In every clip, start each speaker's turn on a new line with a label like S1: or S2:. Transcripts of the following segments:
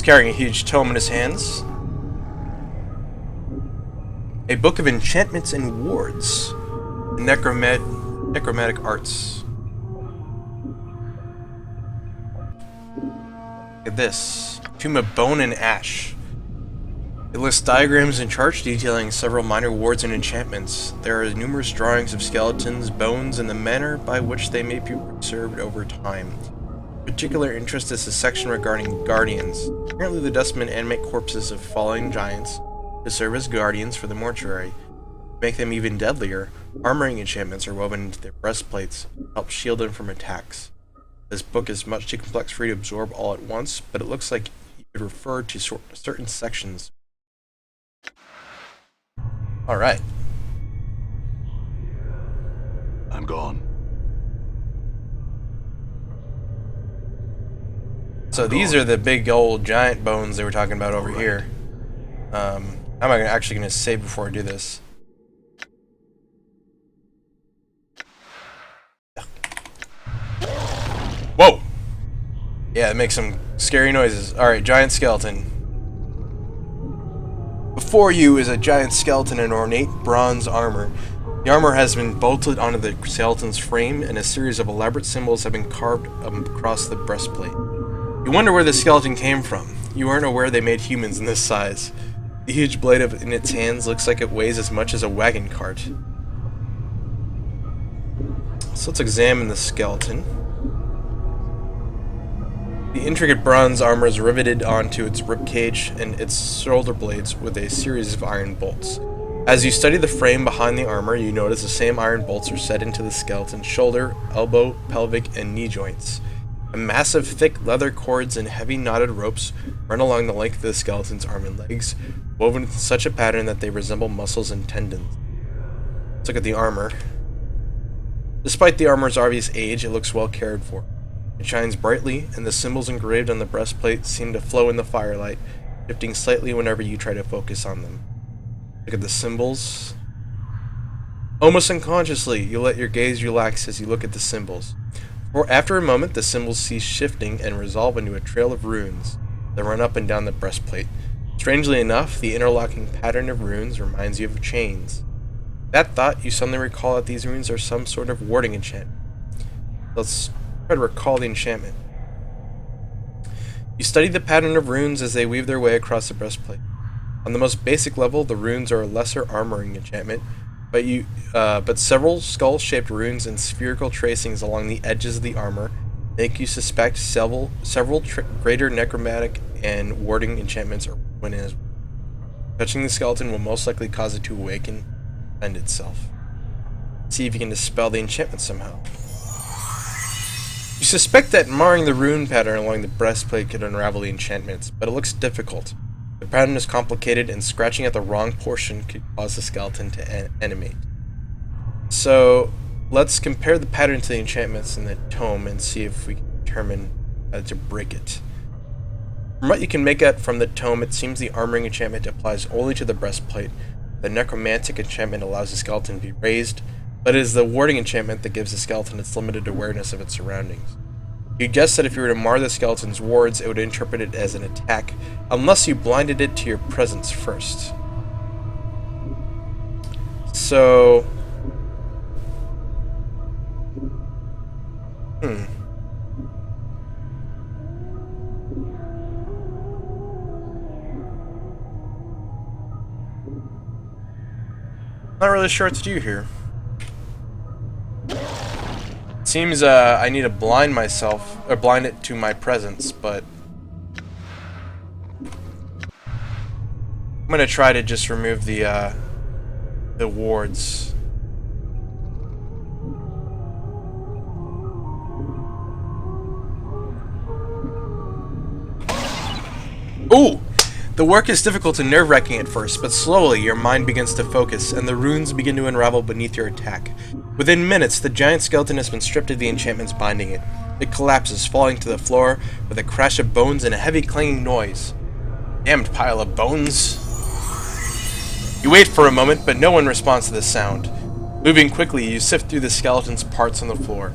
S1: carrying a huge tome in his hands. A book of enchantments and wards. Necromantic arts. Look at this. Tomb of Bone and Ash. It lists diagrams and charts detailing several minor wards and enchantments. There are numerous drawings of skeletons, bones, and the manner by which they may be preserved over time. Of particular interest is the section regarding guardians. Apparently the dustmen animate corpses of fallen giants to serve as guardians for the mortuary. To make them even deadlier, armoring enchantments are woven into their breastplates to help shield them from attacks. This book is much too complex for you to absorb all at once, but it looks like you could refer to certain sections. Alright.
S2: I'm gone.
S1: So these are the big old giant bones they were talking about over here. I'm actually going to save before I do this. Whoa! Yeah, it makes some scary noises. Alright, giant skeleton. Before you is a giant skeleton in ornate bronze armor. The armor has been bolted onto the skeleton's frame, and a series of elaborate symbols have been carved across the breastplate. You wonder where the skeleton came from. You aren't aware they made humans in this size. The huge blade in its hands looks like it weighs as much as a wagon cart. So let's examine the skeleton. The intricate bronze armor is riveted onto its ribcage and its shoulder blades with a series of iron bolts. As you study the frame behind the armor, you notice the same iron bolts are set into the skeleton's shoulder, elbow, pelvic, and knee joints. A massive, thick leather cords and heavy knotted ropes run along the length of the skeleton's arm and legs, woven in such a pattern that they resemble muscles and tendons. Let's look at the armor. Despite the armor's obvious age, it looks well cared for. It shines brightly, and the symbols engraved on the breastplate seem to flow in the firelight, shifting slightly whenever you try to focus on them. Look at the symbols. Almost unconsciously, you let your gaze relax as you look at the symbols. After a moment, the symbols cease shifting and resolve into a trail of runes that run up and down the breastplate. Strangely enough, the interlocking pattern of runes reminds you of chains. That thought, you suddenly recall that these runes are some sort of warding enchantment. Let's try to recall the enchantment. You study the pattern of runes as they weave their way across the breastplate. On the most basic level, the runes are a lesser armoring enchantment, but several skull-shaped runes and spherical tracings along the edges of the armor make you suspect several greater necromantic and warding enchantments are woven in as well. Touching the skeleton will most likely cause it to awaken and defend itself. See if you can dispel the enchantment somehow. You suspect that marring the rune pattern along the breastplate could unravel the enchantments, but it looks difficult. The pattern is complicated, and scratching at the wrong portion could cause the skeleton to animate. So, let's compare the pattern to the enchantments in the tome and see if we can determine how to break it. From what you can make out from the tome, it seems the armoring enchantment applies only to the breastplate. The necromantic enchantment allows the skeleton to be raised, but it is the warding enchantment that gives the skeleton its limited awareness of its surroundings. You guess that if you were to mar the skeleton's wards, it would interpret it as an attack, unless you blinded it to your presence first. So... Not really sure what to do here. Seems I need to blind myself, or blind it to my presence, but I'm gonna try to just remove the wards. Ooh! The work is difficult and nerve-wracking at first, but slowly your mind begins to focus, and the runes begin to unravel beneath your attack. Within minutes, the giant skeleton has been stripped of the enchantments binding it. It collapses, falling to the floor with a crash of bones and a heavy clanging noise. Damned pile of bones. You wait for a moment, but no one responds to the sound. Moving quickly, you sift through the skeleton's parts on the floor.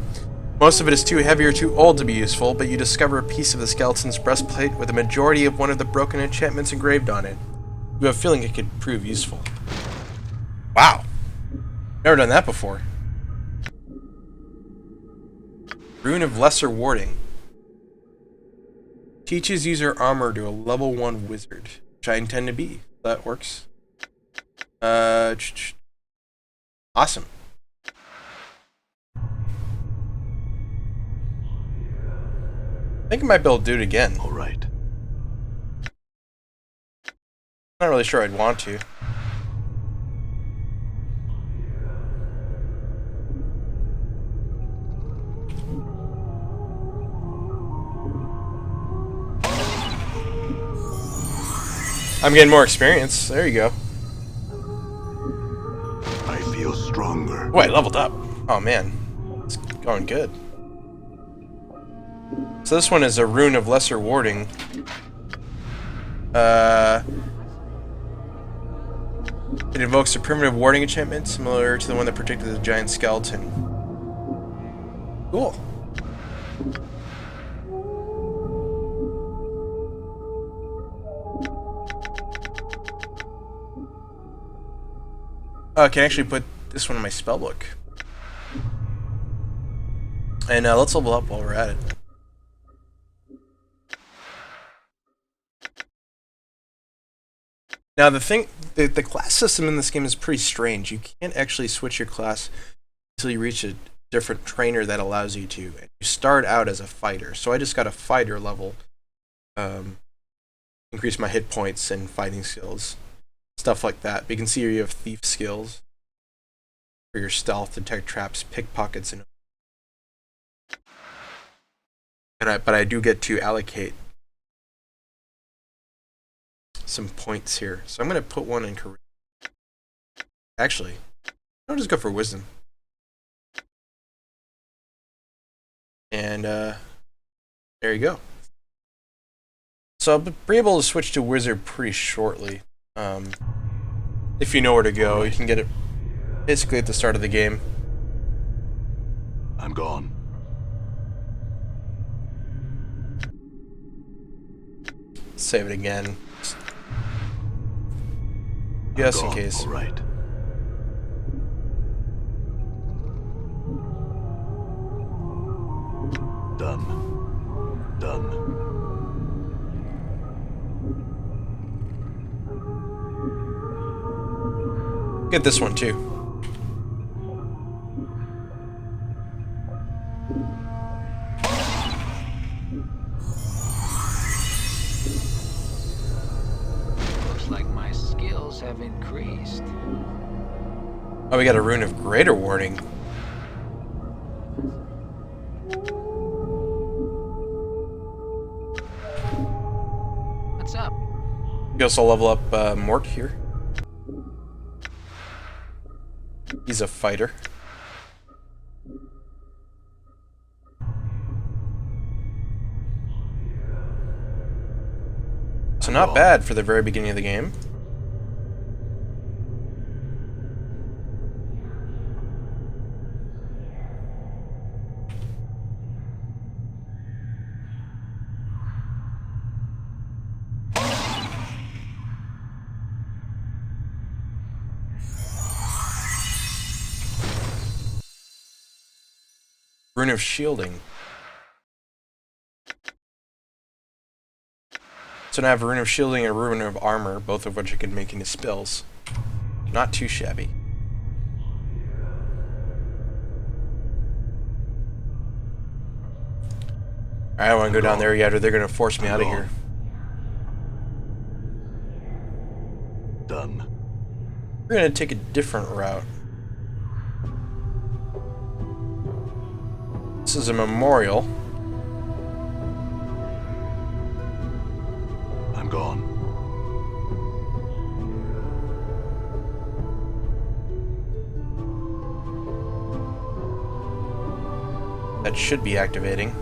S1: Most of it is too heavy or too old to be useful, but you discover a piece of the skeleton's breastplate with a majority of one of the broken enchantments engraved on it. You have a feeling it could prove useful. Wow. Never done that before. Rune of Lesser Warding. Teaches user armor to a level 1 wizard, which I intend to be. That works. Awesome. I think I might be able to do it again.
S2: All right.
S1: Not really sure I'd want to. I'm getting more experience. There you go.
S2: I feel stronger.
S1: Oh, I leveled up. Oh man, it's going good. So this one is a Rune of Lesser Warding. It invokes a primitive warding enchantment similar to the one that protected the giant skeleton. Cool. I can actually put this one in my spellbook. And let's level up while we're at it. Now the class system in this game is pretty strange. You can't actually switch your class until you reach a different trainer that allows you to. And you start out as a fighter. So I just got a fighter level. Increase my hit points and fighting skills. Stuff like that. But you can see here you have thief skills for your stealth, detect traps, pickpockets, and but I do get to allocate some points here. So I'm going to put one in charisma. Actually, I'll just go for wisdom. And there you go. So I'll be able to switch to wizard pretty shortly. If you know where to go, you can get it basically at the start of the game.
S2: I'm gone.
S1: Save it again. Just in case.
S2: All right. Done. Done.
S1: Get this one too.
S3: Looks like my skills have increased.
S1: Oh, we got a Rune of Greater Warding.
S3: What's up?
S1: You also level up Mort here. He's a fighter. So not bad for the very beginning of the game. Rune of Shielding. So now I have a Rune of Shielding and a Rune of Armor, both of which I can make into spells. Not too shabby. Alright, I want to go down there yet, or they're going to force me out of here.
S2: Done.
S1: We're going to take a different route. This is a memorial.
S2: I'm gone.
S1: That should be activating.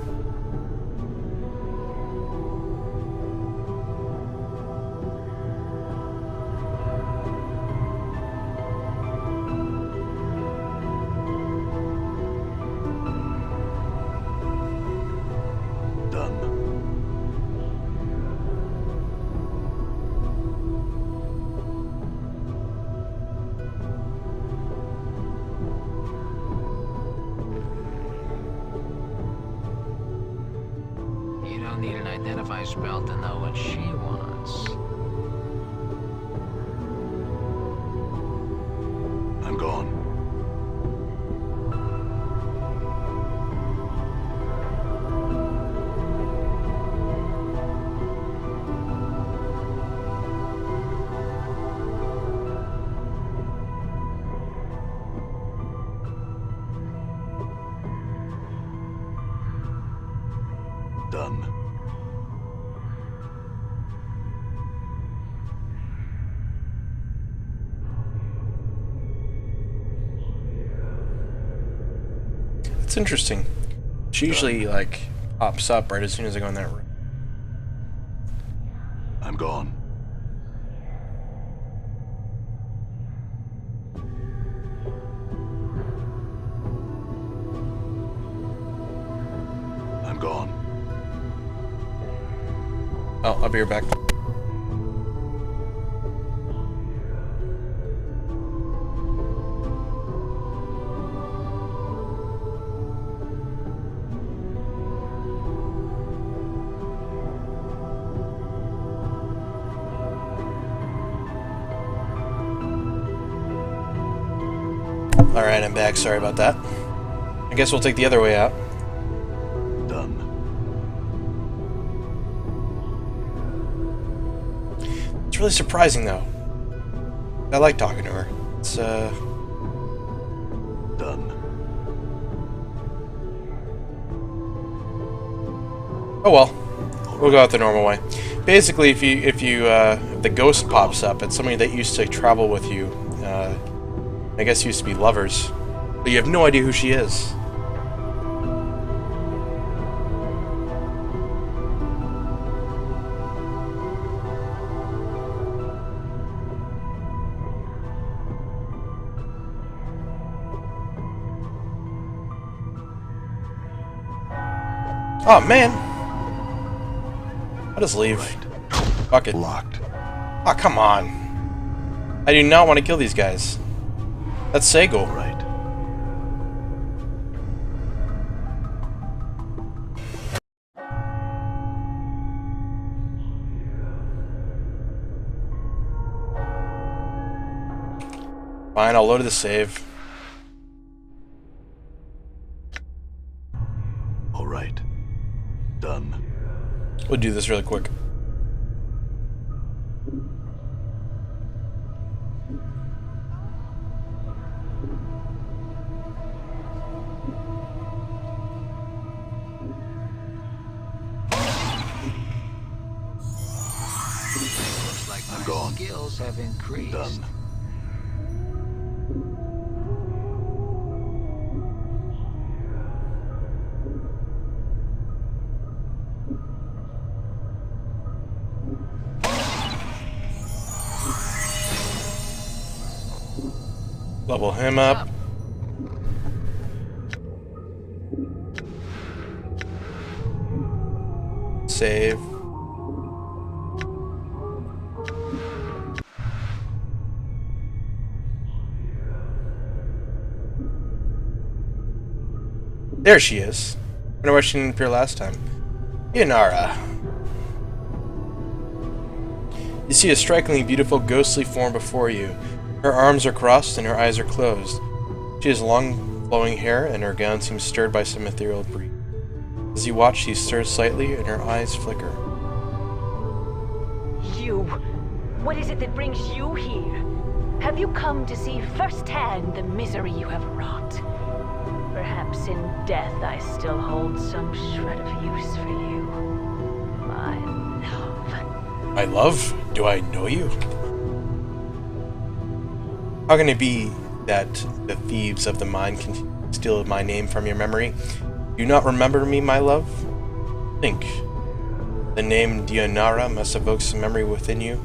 S3: identify spell to know what she wants.
S2: I'm gone. Done.
S1: It's interesting. She usually, like, pops up right as soon as I go in that room.
S2: I'm gone. I'm gone.
S1: Oh, I'll be right back. Alright, I'm back. Sorry about that. I guess we'll take the other way out.
S2: Done.
S1: It's really surprising, though. I like talking to her. It's,
S2: Done.
S1: oh well. We'll go out the normal way. Basically, if the ghost pops up, it's somebody that used to travel with you. I guess used to be lovers. But you have no idea who she is. Oh, man. I'll just leave. Fuck it.
S2: Locked.
S1: Oh, come on. I do not want to kill these guys. That's Sego.
S2: Right.
S1: Fine, I'll load the save.
S2: All right. Done.
S1: We'll do this really quick.
S3: Looks like my
S2: gone.
S3: skills have increased.
S2: Done.
S1: Level him up. Save. There she is. Wonder why she didn't appear last time. Inara. You see a strikingly beautiful ghostly form before you. Her arms are crossed and her eyes are closed. She has long flowing hair and her gown seems stirred by some ethereal breeze. As you watch, she stirs slightly and her eyes flicker.
S4: You. What is it that brings you here? Have you come to see firsthand the misery you have wrought? Perhaps in death I still hold some shred of use for you. My love.
S1: My love? Do I know you? How can it be that the thieves of the mine can steal my name from your memory? Do you not remember me, my love? Think. The name Dionara must evoke some memory within you.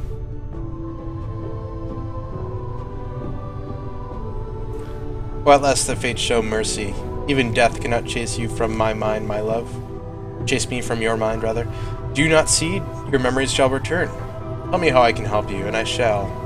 S1: Well, at last the fates show mercy. Even death cannot chase you from my mind, my love. Chase me from your mind, rather. Do you not see? Your memories shall return. Tell me how I can help you, and I shall.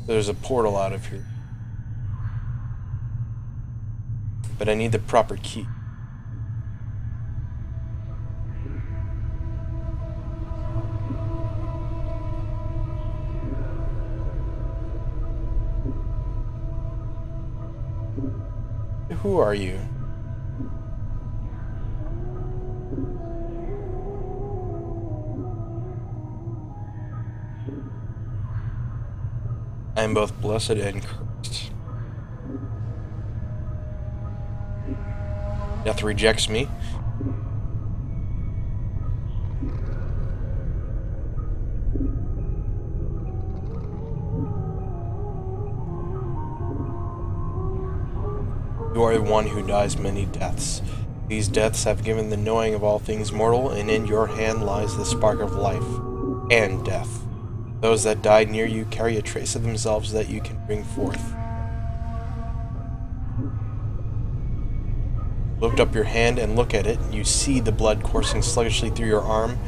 S1: There's a portal out of here. But I need the proper key. Who are you? I am both blessed and cursed. Death rejects me. You are the one who dies many deaths. These deaths have given the knowing of all things mortal, and in your hand lies the spark of life and death. Those that died near you carry a trace of themselves that you can bring forth. Lift up your hand and look at it. You see the blood coursing sluggishly through your arm,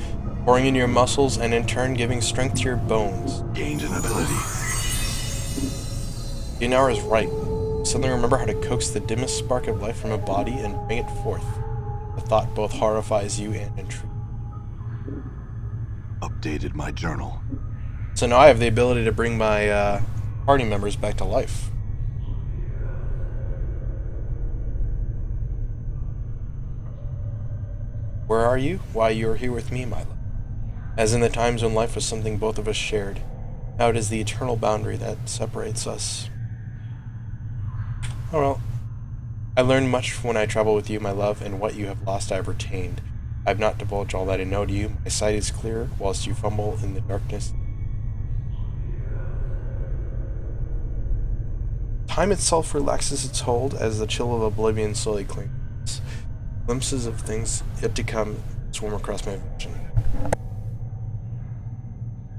S1: pouring into your muscles, and in turn giving strength to your bones.
S2: Gained an ability.
S1: Dinar is right. Suddenly remember how to coax the dimmest spark of life from a body and bring it forth. The thought both horrifies you and intrigues.
S2: Updated my journal.
S1: So now I have the ability to bring my party members back to life. Where are you? Why, you are here with me, my love. As in the times when life was something both of us shared. Now it is the eternal boundary that separates us. Oh well. I learned much when I travel with you, my love, and what you have lost I have retained. I have not divulged all that I know to you. My sight is clear, whilst you fumble in the darkness. Time itself relaxes its hold as the chill of oblivion slowly clings. Glimpses of things yet to come swim across my vision.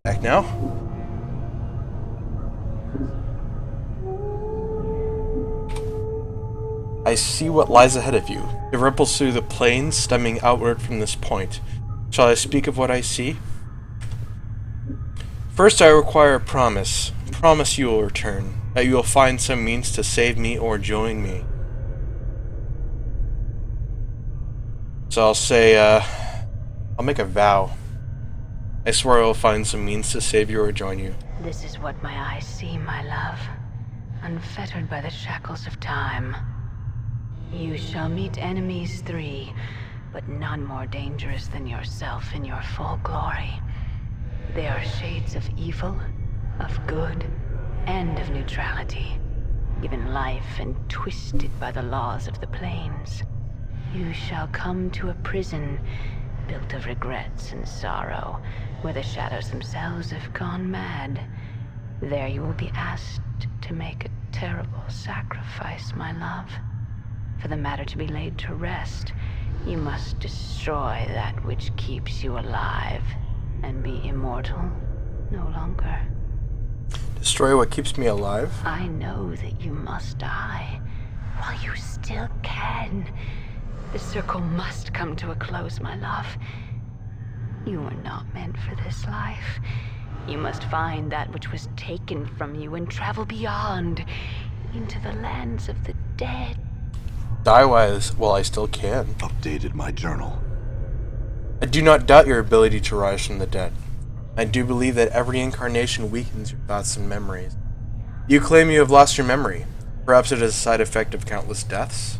S1: Back now? I see what lies ahead of you. It ripples through the plains, stemming outward from this point. Shall I speak of what I see? First, I require a promise. Promise you will return, that you will find some means to save me or join me. So I'll say, I'll make a vow. I swear I will find some means to save you or join you.
S4: This is what my eyes see, my love. Unfettered by the shackles of time. You shall meet enemies 3, but none more dangerous than yourself in your full glory. They are shades of evil, of good, and of neutrality, given life and twisted by the laws of the plains. You shall come to a prison built of regrets and sorrow, where the shadows themselves have gone mad. There you will be asked to make a terrible sacrifice, my love. For the matter to be laid to rest, you must destroy that which keeps you alive and be immortal no longer.
S1: Destroy what keeps me alive?
S4: I know that you must die while you still can. The circle must come to a close, my love. You were not meant for this life. You must find that which was taken from you and travel beyond, into the lands of the dead.
S1: Die while I still can.
S2: Updated my journal.
S1: I do not doubt your ability to rise from the dead. I do believe that every incarnation weakens your thoughts and memories. You claim you have lost your memory. Perhaps it is a side effect of countless deaths?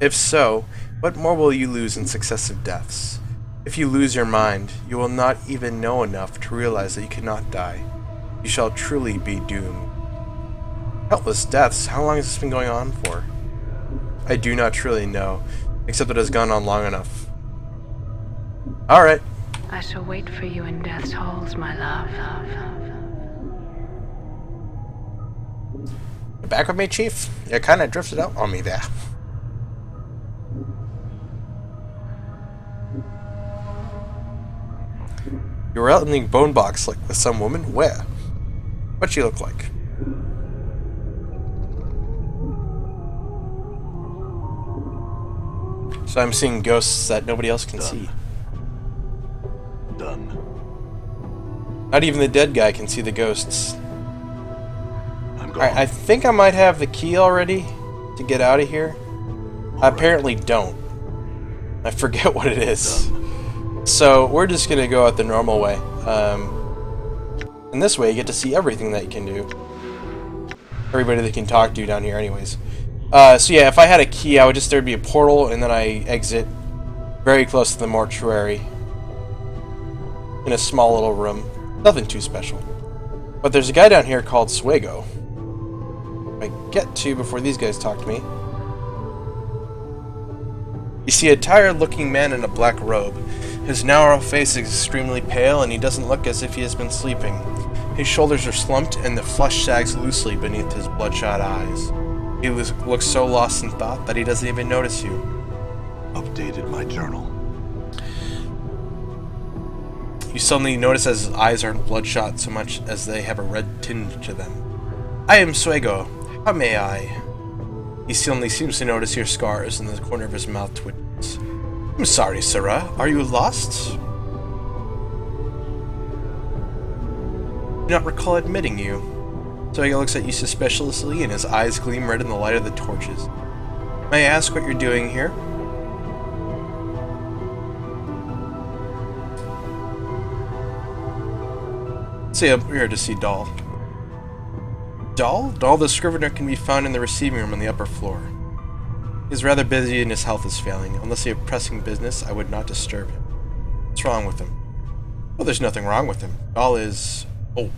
S1: If so, what more will you lose in successive deaths? If you lose your mind, you will not even know enough to realize that you cannot die. You shall truly be doomed. Countless deaths? How long has this been going on for? I do not truly know, except that it has gone on long enough. Alright.
S4: I shall wait for you in death's halls, my love.
S1: You back with me, Chief? You kinda drifted out on me there. You were out in the bone box like with some woman? Where? What'd she look like? So I'm seeing ghosts that nobody else can see.
S2: Done.
S1: Not even the dead guy can see the ghosts.
S2: gone.
S1: Alright, I think I might have the key already to get out of here. I apparently don't. I forget what it is. So we're just gonna go out the normal way. And this way you get to see everything that you can do. Everybody that can talk to you down here anyways. So yeah, if I had a key, I would just, there'd be a portal, and then I exit very close to the mortuary. In a small little room. Nothing too special. But there's a guy down here called Swago. I get to before these guys talk to me. You see a tired-looking man in a black robe. His narrow face is extremely pale, and he doesn't look as if he has been sleeping. His shoulders are slumped, and the flesh sags loosely beneath his bloodshot eyes. He looks so lost in thought that he doesn't even notice you.
S2: Updated my journal.
S1: You suddenly notice as his eyes aren't bloodshot so much as they have a red tinge to them. I am Swago. How may I? He suddenly seems to notice your scars, and the corner of his mouth twitches. I'm sorry, Sarah. Are you lost? I do not recall admitting you. Swago looks at you suspiciously, and his eyes gleam red in the light of the torches. May I ask what you're doing here? Say up here to see Dahl. Dahl? Dahl the Scrivener can be found in the receiving room on the upper floor. He's rather busy and his health is failing. Unless he had pressing business, I would not disturb him. What's wrong with him? Well, there's nothing wrong with him. Dahl is old.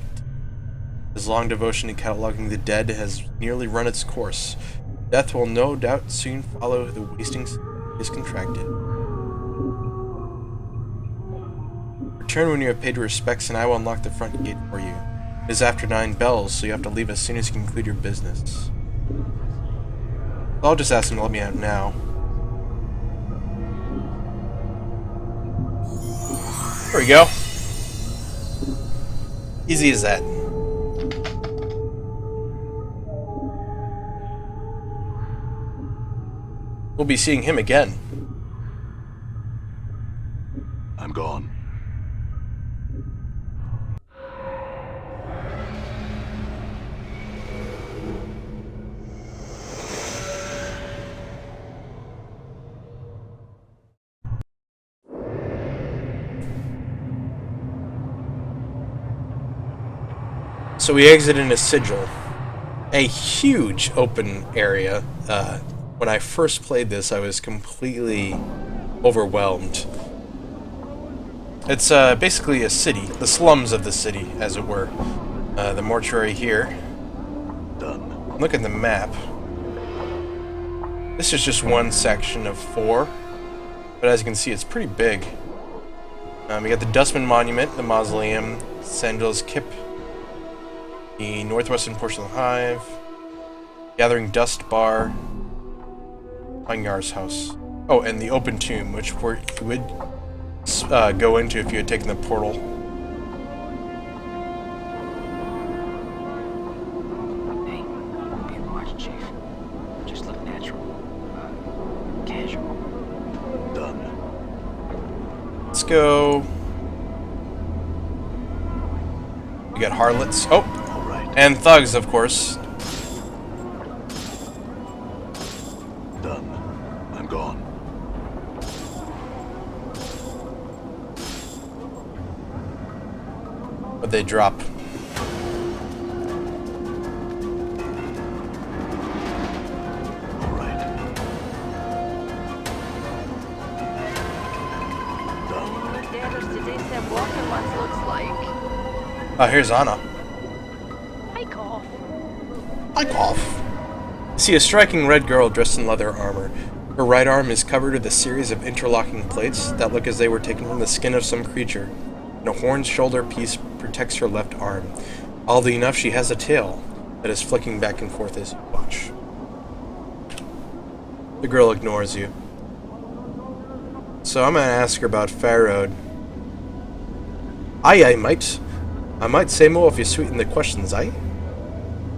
S1: His long devotion to cataloging the dead has nearly run its course. Death will no doubt soon follow the wasting he has contracted. Return when you have paid your respects, and I will unlock the front gate for you. It is after 9 bells, so you have to leave as soon as you conclude your business. I'll just ask him to let me out now. There we go. Easy as that. We'll be seeing him again.
S2: I'm gone.
S1: So we exit in a sigil. A huge open area. When I first played this, I was completely overwhelmed. It's basically a city, the slums of the city, as it were. The mortuary here.
S2: Done.
S1: Look at the map. This is just one section of 4, but as you can see, it's pretty big. We got the Dustman Monument, the Mausoleum, Sandel's Kip, the northwestern portion of the Hive, Gathering Dust Bar, Angar's house. Oh, and the Open Tomb, which you would go into if you had taken the portal.
S3: Hey, being watched, Chief. Just look natural. Casual.
S2: Done.
S1: Let's go. We got harlots. Oh,
S2: All right.
S1: and thugs, of course.
S2: Done. I'm gone.
S1: But they drop.
S2: All right. Done.
S1: Here's Anna.
S4: I cough.
S1: I cough. You see a striking red girl dressed in leather armor. Her right arm is covered with a series of interlocking plates that look as they were taken from the skin of some creature, and a horned shoulder piece protects her left arm. Oddly enough, she has a tail that is flicking back and forth as you watch. The girl ignores you. So I'm gonna ask her about Farroad. Aye, I might say more if you sweeten the questions, eh?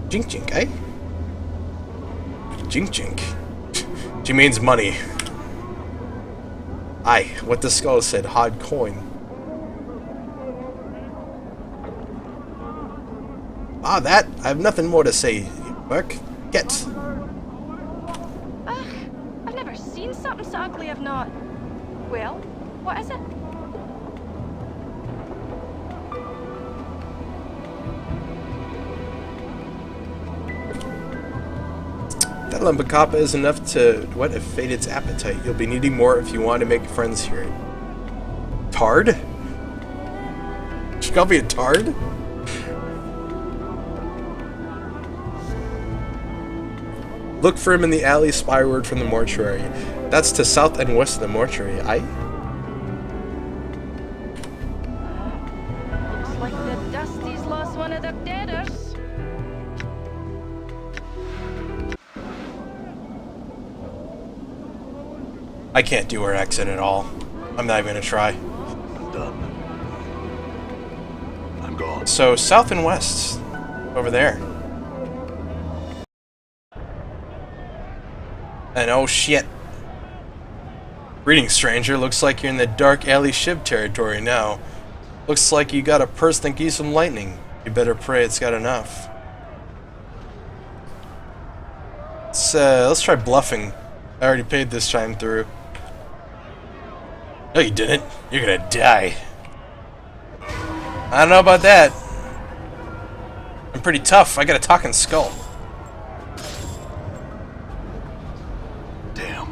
S1: Jink jink, eh? Jink jink. She means money. Aye, what the skull said, hard coin. Ah, that? I have nothing more to say. Work. Get.
S5: Ugh, I've never seen something so ugly I've not. Well, what is it?
S1: That lump of copper is enough to whet a faded's appetite. You'll be needing more if you want to make friends here. Tard? She called me a tard? Look for him in the alley spyward from the mortuary. That's to south and west of the mortuary.
S5: Looks like the Dusty's lost one of their deaders.
S1: I can't do her accent at all. I'm not even gonna try.
S2: Done. I'm gone.
S1: So, south and west. Over there. And oh shit. Greetings, stranger. Looks like you're in the dark alley Shiv territory now. Looks like you got a purse that gives some lightning. You better pray it's got enough. Let's try bluffing. I already paid this time through. No, you didn't. You're gonna die. I don't know about that. I'm pretty tough. I got a talking skull.
S2: Damn.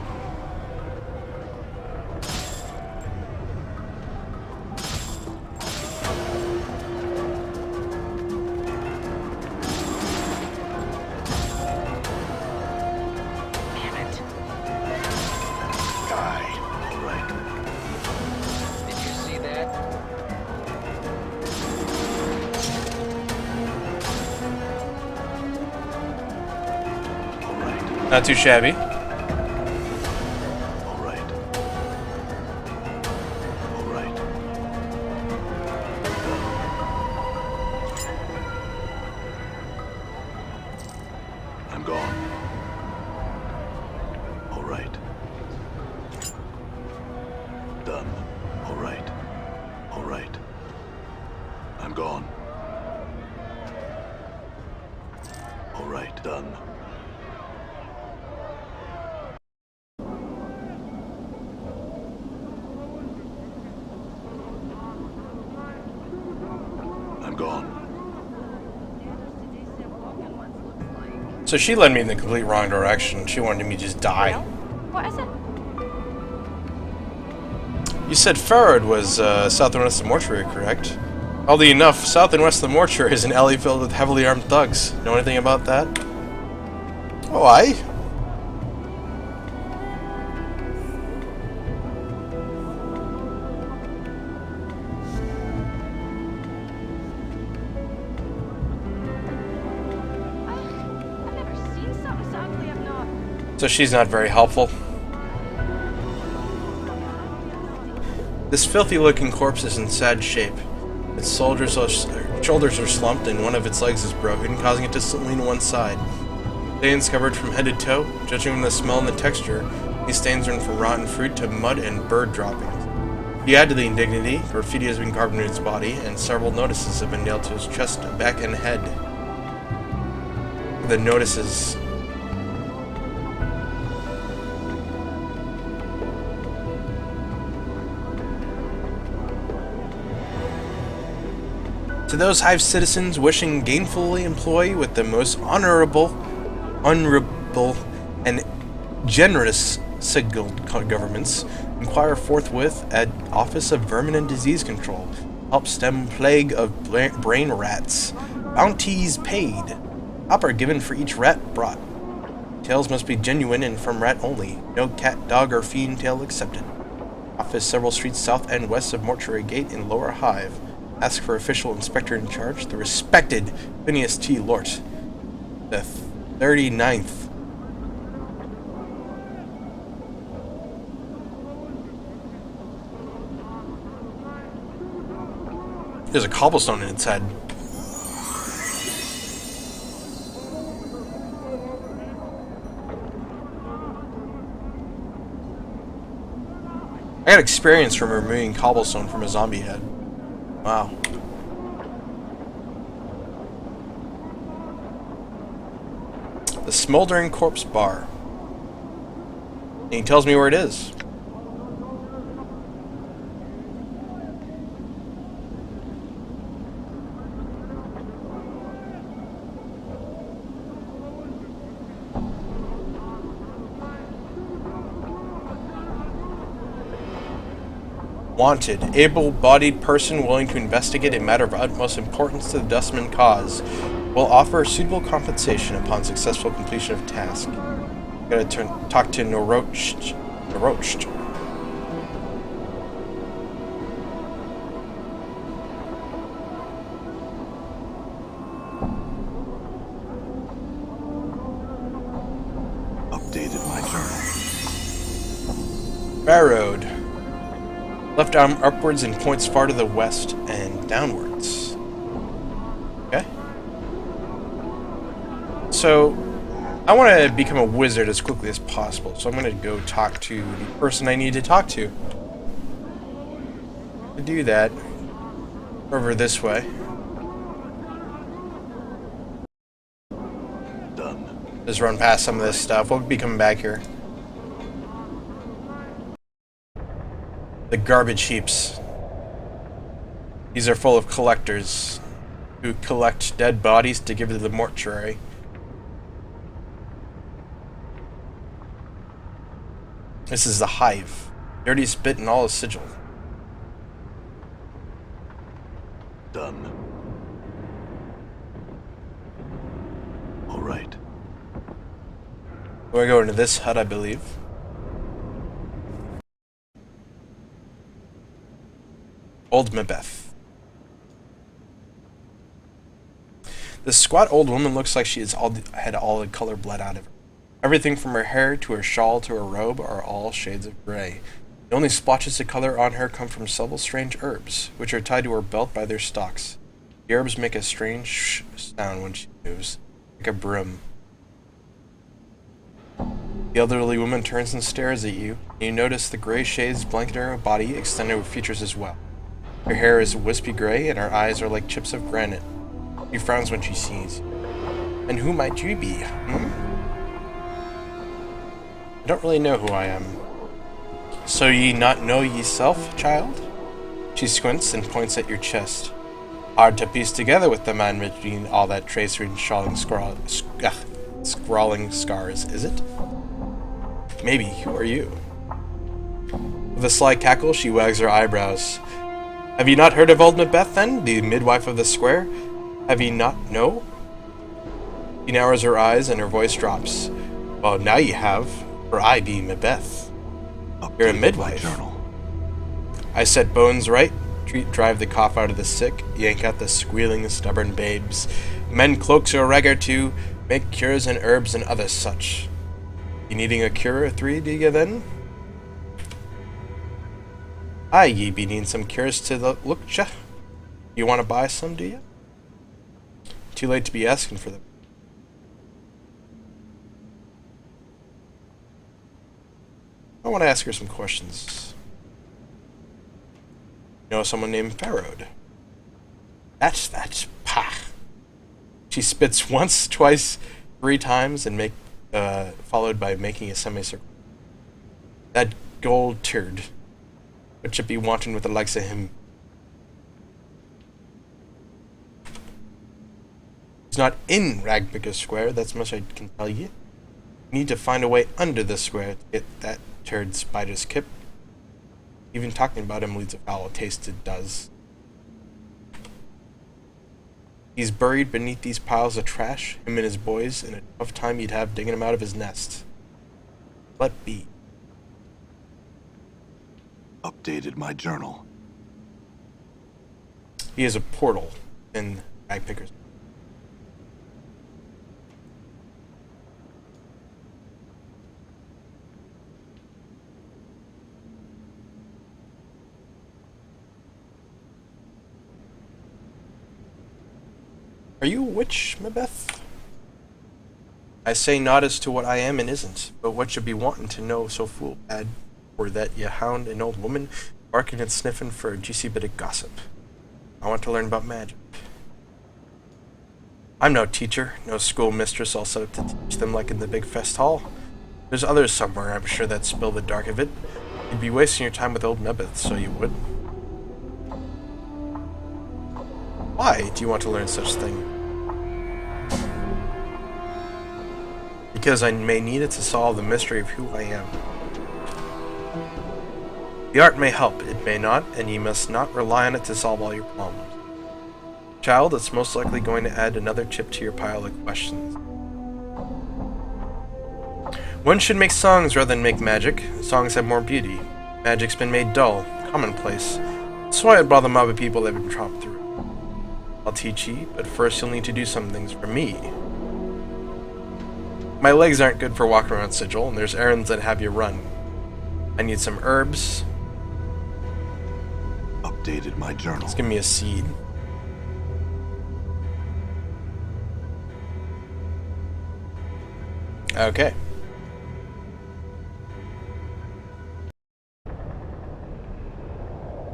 S3: Damn it.
S2: Die. All right.
S3: Did you see that?
S2: All right.
S1: Not too shabby.
S2: All right. All right. I'm gone. All right. Done. All right. All right. I'm gone. All right. Done. I'm gone.
S1: So she led me in the complete wrong direction. She wanted me to just die.
S5: Well, what is it?
S1: You said Farad was south and west of the mortuary, correct? Oddly enough, south and west of the mortuary is an alley filled with heavily armed thugs. Know anything about that? Oh, aye?
S5: I've never seen something so ugly I've not.
S1: So she's not very helpful. This filthy-looking corpse is in sad shape. Its shoulders are slumped and one of its legs is broken, causing it to lean to one side. Stains covered from head to toe. Judging from the smell and the texture, these stains run from rotten fruit to mud and bird droppings. To add to the indignity, graffiti has been carved into its body, and several notices have been nailed to his chest, back, and head. The notices... To those Hive citizens wishing gainfully employ with the most honorable, and generous signaled governments, inquire forthwith at Office of Vermin and Disease Control. Help stem plague of brain rats. Bounties paid. Copper given for each rat brought. Tails must be genuine and from rat only. No cat, dog, or fiend tail accepted. Office several streets south and west of Mortuary Gate in Lower Hive. Ask for official inspector in charge, the respected Phineas T. Lort. The 39th. There's a cobblestone in its head. I got experience from removing cobblestone from a zombie head. Wow. The Smoldering Corpse Bar. And he tells me where it is. Wanted. Able-bodied person willing to investigate a matter of utmost importance to the Dustman cause. Will offer suitable compensation upon successful completion of task. Gotta talk to Norocht.
S2: Updated my journal.
S1: Railroad. Left arm upwards and points far to the west and downwards. Okay. So, I want to become a wizard as quickly as possible, so I'm going to go talk to the person I need to talk to. To do that, over this way.
S2: Done.
S1: Just run past some of this stuff. We'll be coming back here. The garbage heaps. These are full of collectors who collect dead bodies to give to the mortuary. This is the hive. Dirty spit and all is sigil.
S2: Done. All right.
S1: We're going to this hut, I believe. Old Mabeth. This squat old woman looks like she had all the color bled out of her. Everything from her hair to her shawl to her robe are all shades of gray. The only splotches of color on her come from several strange herbs, which are tied to her belt by their stalks. The herbs make a strange sound when she moves, like a broom. The elderly woman turns and stares at you, and you notice the gray shades blanketing her body extend her features as well. Her hair is wispy gray, and her eyes are like chips of granite. She frowns when she sees you. And who might you be, I don't really know who I am. So ye not know yeself, child? She squints and points at your chest. Hard to piece together with the man between all that tracery and scrawling scars, is it? Maybe. Who are you? With a sly cackle, she wags her eyebrows. Have you not heard of old Macbeth, then, the midwife of the square? Have ye not know? She narrows her eyes and her voice drops. Well, now ye have, for I be Macbeth. You're a midwife.
S2: Journal.
S1: I set bones right, drive the cough out of the sick, yank out the squealing, stubborn babes, mend cloaks or rag or two, make cures and herbs and other such. You needing a cure or three, do ye then? Aye, ye be needing some cures to the lookcha. You want to buy some, do you? Too late to be asking for them. I want to ask her some questions. You know someone named Farrowed? That's that. Pah. She spits once, twice, 3 times, and followed by making a semicircle. That gold turd. What should be wanting with the likes of him? He's not in Ragpicker Square, that's much I can tell you. You need to find a way under the square to get that turd spider's kip. Even talking about him leaves a foul taste, it does. He's buried beneath these piles of trash, him and his boys, and a tough time you'd have digging him out of his nest. Let be.
S2: Updated my journal.
S1: He has a portal in Ragpicker's. Are you a witch, Macbeth? I say not as to what I am and isn't, but what you be wanting to know so fool bad, or that ye hound an old woman barking and sniffing for a juicy bit of gossip. I want to learn about magic. I'm no teacher, no school mistress all set up to teach them like in the big fest hall. There's others somewhere, I'm sure, that spill the dark of it. You'd be wasting your time with old Nebeth, so you would. Why do you want to learn such thing? Because I may need it to solve the mystery of who I am. The art may help, it may not, and you must not rely on it to solve all your problems. Child, it's most likely going to add another chip to your pile of questions. One should make songs rather than make magic. Songs have more beauty. Magic's been made dull, commonplace. That's why I brought the mob of people that have been tromped through. I'll teach ye, but first you'll need to do some things for me. My legs aren't good for walking around Sigil, and there's errands that have you run. I need some herbs.
S2: Updated my journal.
S1: Let's give me a seed. Okay.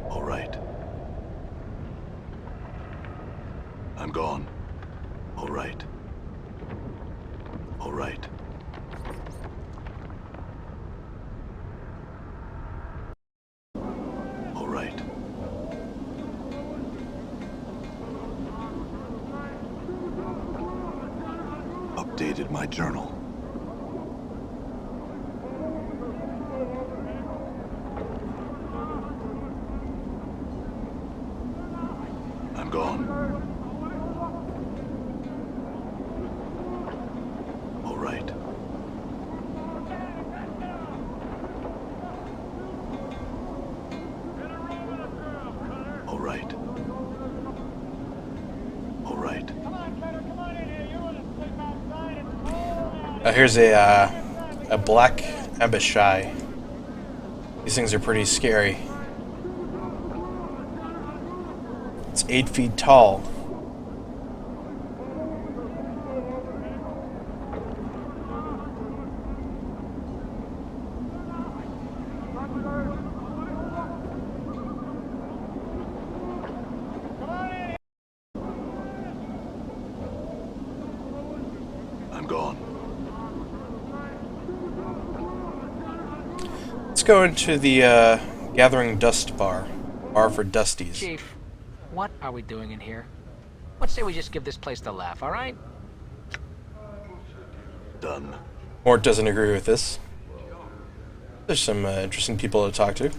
S2: All right. I'm gone. All right. All right. All right. Updated my journal. I'm gone. All right. All right. All right.
S1: Here's a black Abishai. These things are pretty scary. It's 8 feet tall.
S2: I'm gone.
S1: Let's go into the Gathering Dust Bar. Bar for Dusties.
S3: Chief, what are we doing in here? Let's say we just give this place the laugh, all right?
S2: Done.
S1: Mort doesn't agree with this. There's some interesting people to talk to.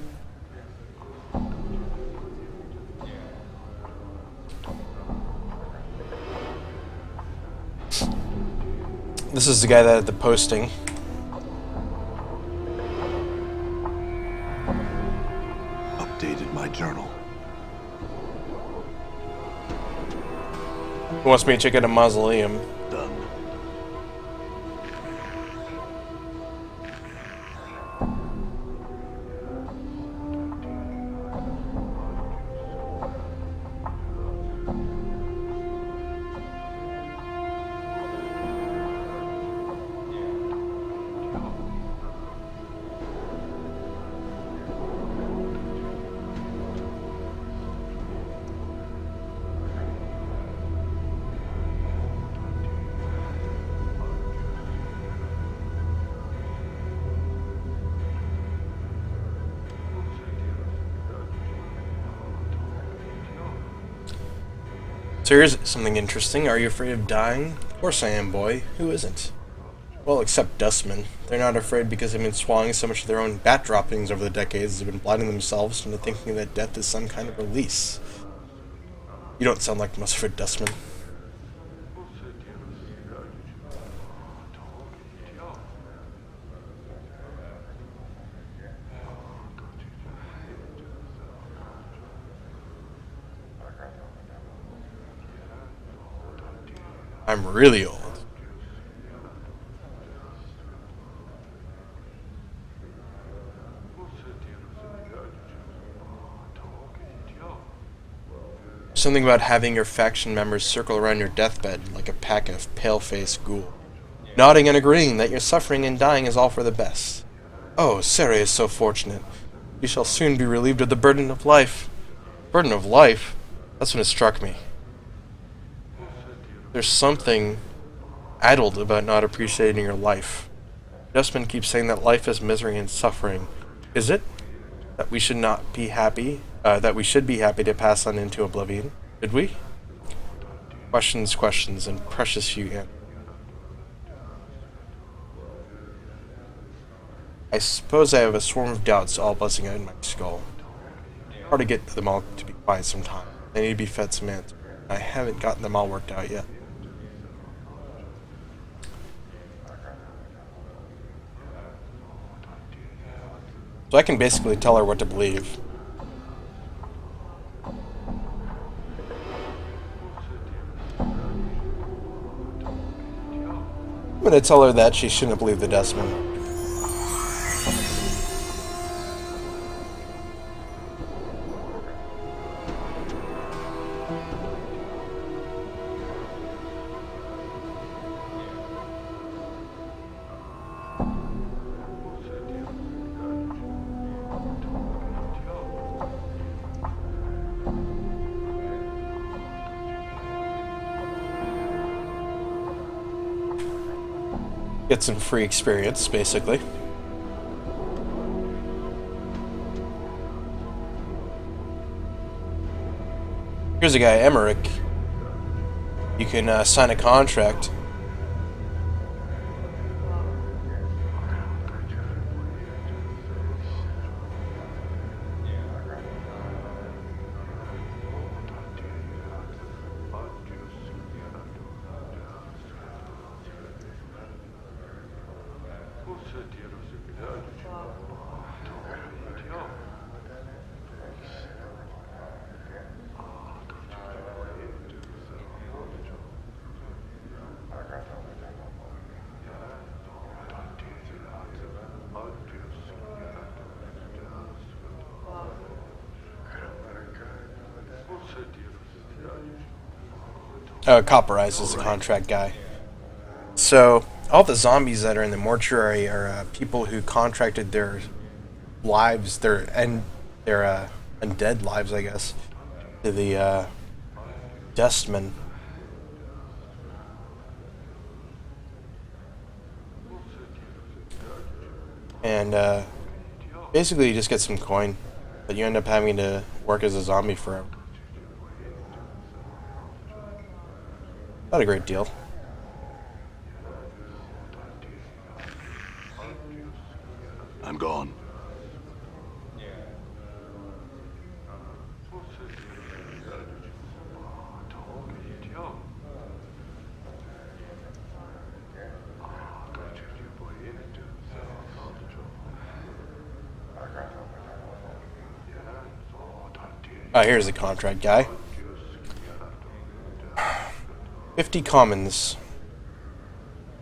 S1: This is the guy that had the posting.
S2: Updated my journal.
S1: He wants me to check out a mausoleum.
S2: Done.
S1: So here's something interesting. Are you afraid of dying? Of course I am, boy. Who isn't? Well, except dustmen. They're not afraid because they've been swallowing so much of their own bat droppings over the decades, they've been blinding themselves into thinking that death is some kind of release. You don't sound like much of a dustman. I'm really old. Something about having your faction members circle around your deathbed like a pack of pale-faced ghouls, nodding and agreeing that your suffering and dying is all for the best. Oh, Sarah is so fortunate. We shall soon be relieved of the burden of life. Burden of life? That's when it struck me. There's something addled about not appreciating your life. Justman keeps saying that life is misery and suffering. Is it? That we should not be happy? That we should be happy to pass on into oblivion? Should we? Questions, questions, and precious few answers. I suppose I have a swarm of doubts all buzzing out in my skull. Hard to get them all to be quiet sometime. They need to be fed some answers. I haven't gotten them all worked out yet. So I can basically tell her what to believe. I'm gonna tell her that she shouldn't believe the Desmond. Get some free experience, basically. Here's a guy, Emmerich. You can sign a contract. Copperize is the contract guy. So, all the zombies that are in the mortuary are people who contracted their lives, their undead lives, I guess, to the Dustman. And basically you just get some coin, but you end up having to work as a zombie forever. Not a great deal.
S2: I'm gone.
S1: Here's the contract guy. 50 commons.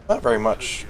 S1: Not very much.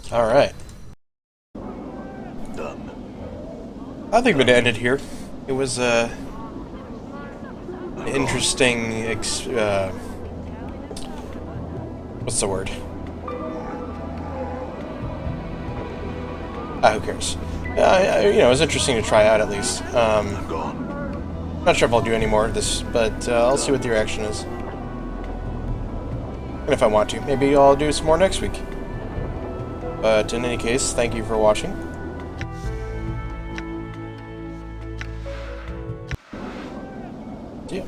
S1: All right.
S2: Done.
S1: I think we'd end it here. It was an interesting, what's the word? Who cares? You know, it was interesting to try out at least.
S2: I'm gone.
S1: Not sure if I'll do any more of this, but I'll see what the reaction is. And if I want to, maybe I'll do some more next week. But in any case, thank you for watching. See ya.